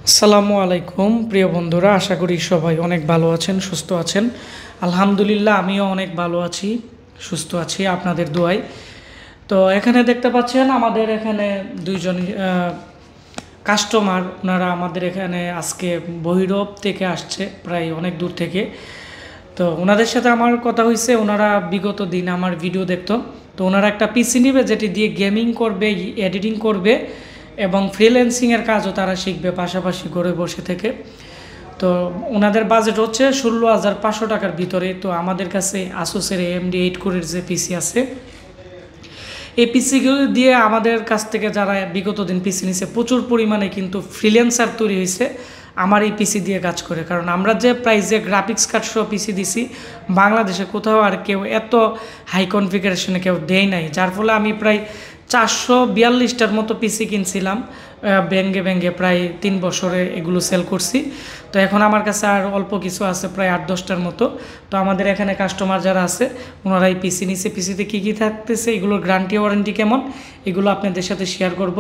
আসসালামু আলাইকুম প্রিয় বন্ধুরা, আশা করি সবাই অনেক ভালো আছেন, সুস্থ আছেন। আলহামদুলিল্লাহ আমিও অনেক ভালো আছি, সুস্থ আছি আপনাদের দোয়ায়। তো এখানে দেখতে পাচ্ছেন আমাদের এখানে দুইজন কাস্টমার, ওনারা আমাদের এখানে আজকে ভৈরব থেকে আসছে, প্রায় অনেক দূর থেকে। তো ওনাদের সাথে আমার কথা হয়েছে, ওনারা বিগত দিন আমার ভিডিও দেখতো। তো ওনারা একটা পিসি নেবে যেটি দিয়ে গেমিং করবে, এডিটিং করবে এবং ফ্রিল্যান্সিংয়ের কাজও তারা শিখবে পাশাপাশি ঘরে বসে থেকে। তো ওনাদের বাজেট হচ্ছে 16,500 টাকার ভিতরে। তো আমাদের কাছে আসুসের AMD 8 কোরের যে পিসি আছে, এই পিসিগুলো দিয়ে আমাদের কাছ থেকে যারা বিগত দিন পিসি নিছে প্রচুর পরিমাণে কিন্তু ফ্রিল্যান্সার তৈরি হয়েছে আমার এই পিসি দিয়ে কাজ করে। কারণ আমরা যে প্রাইসে গ্রাফিক্স কার্ড সহ পিসি দিছি, বাংলাদেশে কোথাও আর কেউ এত হাই কনফিগারেশনে কেউ দেয় নাই। যার ফলে আমি প্রায় 442টার মতো পিসি কিনছিলাম, ব্যাঙ্গে প্রায় 3 বছরে এগুলো সেল করছি। তো এখন আমার কাছে আর অল্প কিছু আছে, প্রায় 8-10টার মতো। তো আমাদের এখানে কাস্টমার যারা আছে ওনারা এই পিসি নিচ্ছে। পিসিতে কী কী থাকতেছে, এগুলোর গ্যারান্টি ওয়ারেন্টি কেমন, এগুলো আপনাদের সাথে শেয়ার করব।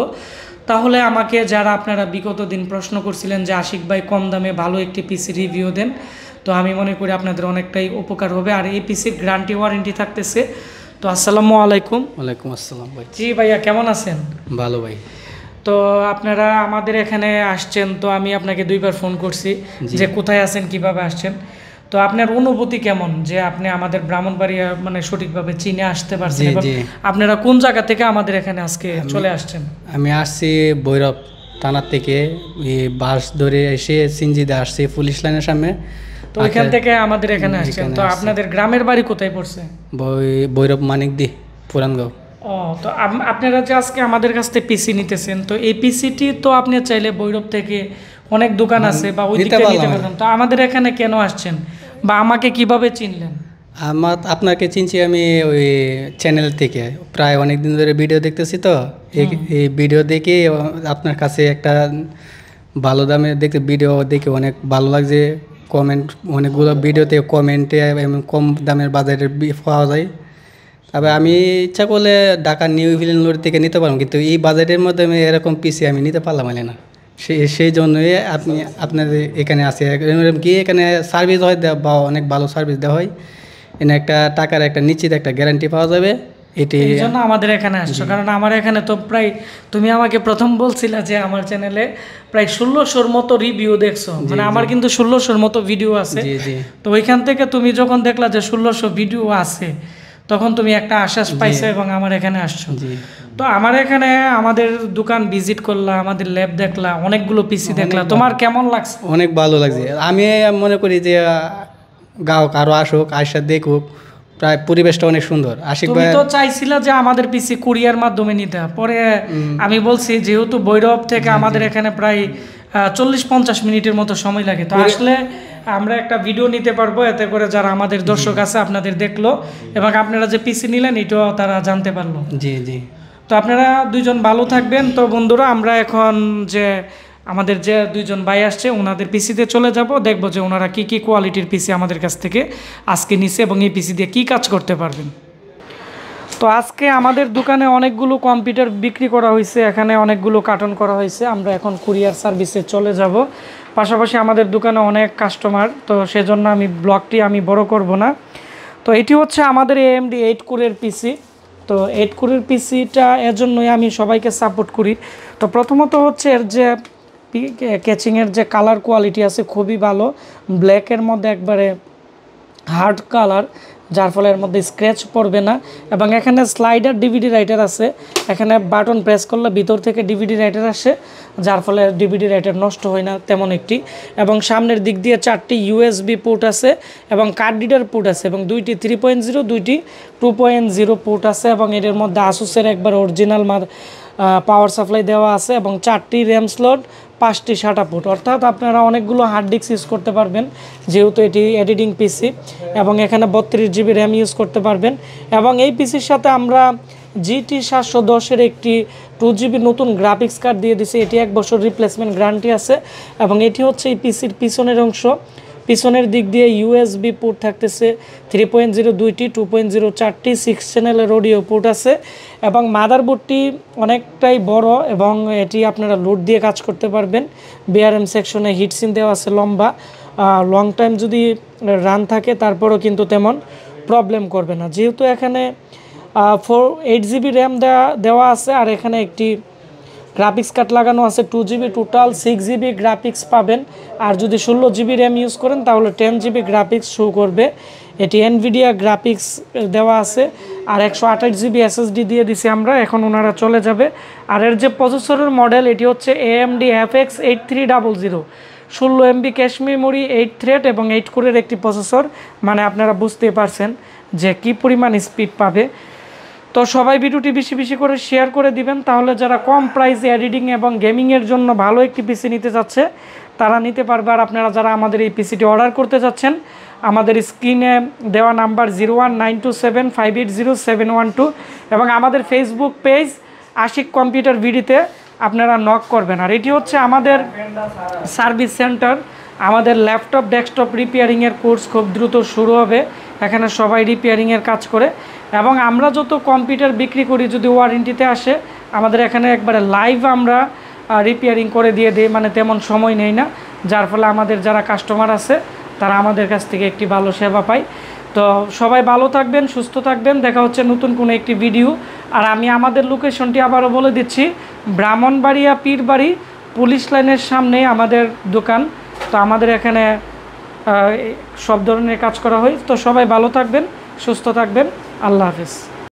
তাহলে আমাকে যারা আপনারা বিগত দিন প্রশ্ন করছিলেন যে আশিক ভাই কম দামে ভালো একটি পিসি রিভিউ দেন, তো আমি মনে করি আপনাদের অনেকটাই উপকার হবে। আর এই পিসির গ্যারান্টি ওয়ারেন্টি থাকতেছে। তো আসসালামু আলাইকুম। ওয়ালাইকুম আসসালাম ভাই। জি ভাইয়া, কেমন আছেন? ভালো ভাই। তো আপনারা আমাদের এখানে আসছেন, তো আমি আপনাকে 2বার ফোন করছি যে কোথায় আছেন, কিভাবে আসছেন। তো আপনার অনুভূতি কেমন যে আপনি আমাদের ব্রাহ্মণবাড়িয়া মানে সঠিকভাবে চিনে আসতে পারছেন, এবং আপনারা কোন জায়গা থেকে আমাদের এখানে আজকে চলে আসছেন? আমি আসছি ভৈরব থানার থেকে, বাস ধরে এসে সিনজিদে আসছি পুলিশ লাইনের সামনে। তো ওইখান থেকে আমাদের এখানে আসছেন। তো আপনাদের গ্রামের বাড়ি কোথায় পড়ছে? ভৈরব মানিকদি, পুরানগাঁও। ও, তো আপনারা যে আজকে আমাদের কাছ থেকে পিসি নিতেছেন, তো এই পিসিটি তো আপনি চাইলে ভৈরব থেকে অনেক দোকান আছে বা ওই দিকে নিতে পারবেন। তো আমাদের এখানে কেন আসছেন বা আমাকে কিভাবে চিনলেন? আপনাকে চিনছি আমি ওই চ্যানেল থেকে, প্রায় অনেক দিন ধরে ভিডিও দেখতেছি। তো এই ভিডিও দেখে আপনার কাছে একটা ভালো দামে দেখতে ভিডিও দেখে অনেক ভালো লাগছে। কমেন্ট অনেকগুলো ভিডিওতে কমেন্টে কম দামের বাজারে পাওয়া যায়। তবে আমি ইচ্ছা করলে ঢাকা নিউ ভিলেন রোড থেকে নিতে পারলাম, কিন্তু এই বাজেটের মধ্যে আমি এরকম পিসি আমি নিতে পারলাম না। সেই জন্যই আপনাদের এখানে আসে কি, এখানে সার্ভিস হয় বা অনেক ভালো সার্ভিস দেওয়া হয়। এখানে একটা টাকার একটা নিশ্চিত একটা গ্যারান্টি পাওয়া যাবে, এটি এই জন্য আমাদের এখানে আসছো। কারণ আমার এখানে তো প্রায়, তুমি আমাকে প্রথম বলছিলা যে আমার চ্যানেলে প্রায় 1600-র মতো রিভিউ দেখছো, মানে আমার কিন্তু 1600-র মতো ভিডিও আছে। তো ওইখান থেকে তুমি যখন দেখলা যে 1600 ভিডিও আছে, তখন তুমি একটা আশ্বাস পাইছো এবং আমার এখানে আসছো। তো আমার এখানে আমাদের দোকান ভিজিট করলা, আমাদের ল্যাব দেখলা, অনেকগুলো পিসি দেখলা, তোমার কেমন লাগছে? অনেক ভালো লাগছে। আমি মনে করি যে গ্রাহক আরও আসুক, আয়সা দেখুক, প্রায় পরিবেশটা অনেক সুন্দর। আশিক ভাই তো চাইছিলা যে আমাদের পিসি কুরিয়ার মাধ্যমে নিতে, পরে আমি বলছি যেহেতু ভৈরব থেকে আমাদের এখানে প্রায় 40-50 মিনিটের মতো সময় লাগে, তো আসলে আমরা একটা ভিডিও নিতে পারবো, এতে করে যারা আমাদের দর্শক আছে আপনাদের দেখলো এবং আপনারা যে পিসি নিলেন এটাও তারা জানতে পারলো। জি জি। তো আপনারা দুইজন ভালো থাকবেন। তো বন্ধুরা, আমরা এখন যে আমাদের যে দুইজন ভাই আসছে ওনাদের পিসিতে চলে যাব, দেখবো যে ওনারা কি কি কোয়ালিটির পিসি আমাদের কাছ থেকে আজকে নিছে এবং এই পিসি দিয়ে কি কাজ করতে পারবেন। তো আজকে আমাদের দোকানে অনেকগুলো কম্পিউটার বিক্রি করা হয়েছে, এখানে অনেকগুলো কার্টন করা হয়েছে। আমরা এখন কুরিয়ার সার্ভিসে চলে যাব। পাশাপাশি আমাদের দোকানে অনেক কাস্টমার, তো সেজন্য আমি ব্লগটি বড় করব না। তো এটি হচ্ছে আমাদের AMD 8 কোরের পিসি। তো 8 কোরের পিসিটা এর জন্যই আমি সবাইকে সাপোর্ট করি। তো প্রথমত হচ্ছে এর যে ক্যাচিংয়ের যে কালার কোয়ালিটি আছে খুবই ভালো, ব্ল্যাকের মধ্যে একবারে হার্ড কালার, যার ফলে এর মধ্যে স্ক্র্যাচ পড়বে না। এবং এখানে স্লাইডার ডিভিডি রাইটার আছে, এখানে বাটন প্রেস করলে ভিতর থেকে ডিভিডি রাইটার আসে, যার ফলে ডিভিডি রাইটার নষ্ট হয় না তেমন একটি। এবং সামনের দিক দিয়ে 4টি USB পোর্ট আছে এবং কার্ড রিডার পোর্ট আছে, এবং 2টি 3.0, 2টি 2.0 পোর্ট আছে। এবং এর মধ্যে আসুসের একবার অরিজিনাল পাওয়ার সাপ্লাই দেওয়া আছে, এবং 4টি র্যাম স্লট, 5টি SATA পোর্ট, অর্থাৎ আপনারা অনেকগুলো হার্ড ডিস্ক ইউজ করতে পারবেন যেহেতু এটি এডিটিং পিসি। এবং এখানে 32 GB র্যাম ইউজ করতে পারবেন। এবং এই পিসির সাথে আমরা GT 710-এর একটি 2 GB নতুন গ্রাফিক্স কার্ড দিয়ে দিছি। এটি 1 বছর রিপ্লেসমেন্ট গ্যারান্টি আছে। এবং এটি হচ্ছে এই পিসির পিছনের অংশ। পিছনের দিক দিয়ে ইউএসবি পোর্ট থাকতেছে 3.0 দুইটি, 2.0 চারটি, 6 চ্যানেলের অডিও পোর্ট আছে এবং মাদারবোর্ডটি অনেকটাই বড় এবং এটি আপনারা লোড দিয়ে কাজ করতে পারবেন। বিআরএম সেকশনে হিটসিন দেওয়া আছে লম্বা, লং টাইম যদি রান থাকে তারপরেও কিন্তু তেমন প্রবলেম করবে না, যেহেতু এখানে 8 জিবি র্যাম দেওয়া আছে আর এখানে একটি গ্রাফিক্স কার্ড লাগানো আছে 2 জিবি, টোটাল 6 জিবি গ্রাফিক্স পাবেন। আর যদি 16 জিবি র্যাম ইউজ করেন তাহলে 10 জিবি গ্রাফিক্স শো করবে। এটি এনভিডিয়া গ্রাফিক্স দেওয়া আছে আর 128 জিবি এসএসডি দিয়ে দিছি আমরা, এখন ওনারা চলে যাবে। আর এর যে প্রসেসরের মডেল এটি হচ্ছে AMD FX 8300, 16 MB cache memory, 8 thread এবং 8 কোরের একটি প্রসেসর, মানে আপনারা বুঝতেই পারছেন যে কি পরিমাণ স্পিড পাবে। তো সবাই ভিডিওটি বেশি বেশি করে শেয়ার করে দিবেন, তাহলে যারা কম প্রাইসে এডিটিং এবং গেমিংয়ের জন্য ভালো একটি পিসি নিতে চাচ্ছে তারা নিতে পারবে। আর আপনারা যারা আমাদের এই পিসিটি অর্ডার করতে চাচ্ছেন আমাদের স্ক্রিনে দেওয়া নাম্বার 019275800712 এবং আমাদের ফেসবুক পেজ আশিক কম্পিউটার ভিডিতে আপনারা নক করবেন। আর এটি হচ্ছে আমাদের সার্ভিস সেন্টার, আমাদের ল্যাপটপ ডেস্কটপ রিপেয়ারিংয়ের কোর্স খুব দ্রুত শুরু হবে। এখানে সবাই রিপেয়ারিংয়ের কাজ করে এবং আমরা যত কম্পিউটার বিক্রি করি যদি ওয়ারেন্টিতে আসে আমাদের এখানে একবারে লাইভ আমরা রিপেয়ারিং করে দিয়ে দিই, মানে তেমন সময় নেই না, যার ফলে আমাদের যারা কাস্টমার আছে তারা আমাদের কাছ থেকে একটি ভালো সেবা পায়। তো সবাই ভালো থাকবেন, সুস্থ থাকবেন, দেখা হচ্ছে নতুন কোনো একটি ভিডিও। আর আমি আমাদের লোকেশনটি আবারও বলে দিচ্ছি, ব্রাহ্মণবাড়িয়া পীরবাড়ি পুলিশ লাইনের সামনে আমাদের দোকান। তো আমাদের এখানে সব ধরনের কাজ করা হয়। তো সবাই ভালো থাকবেন, সুস্থ থাকবেন, আল্লাহ হাফেজ।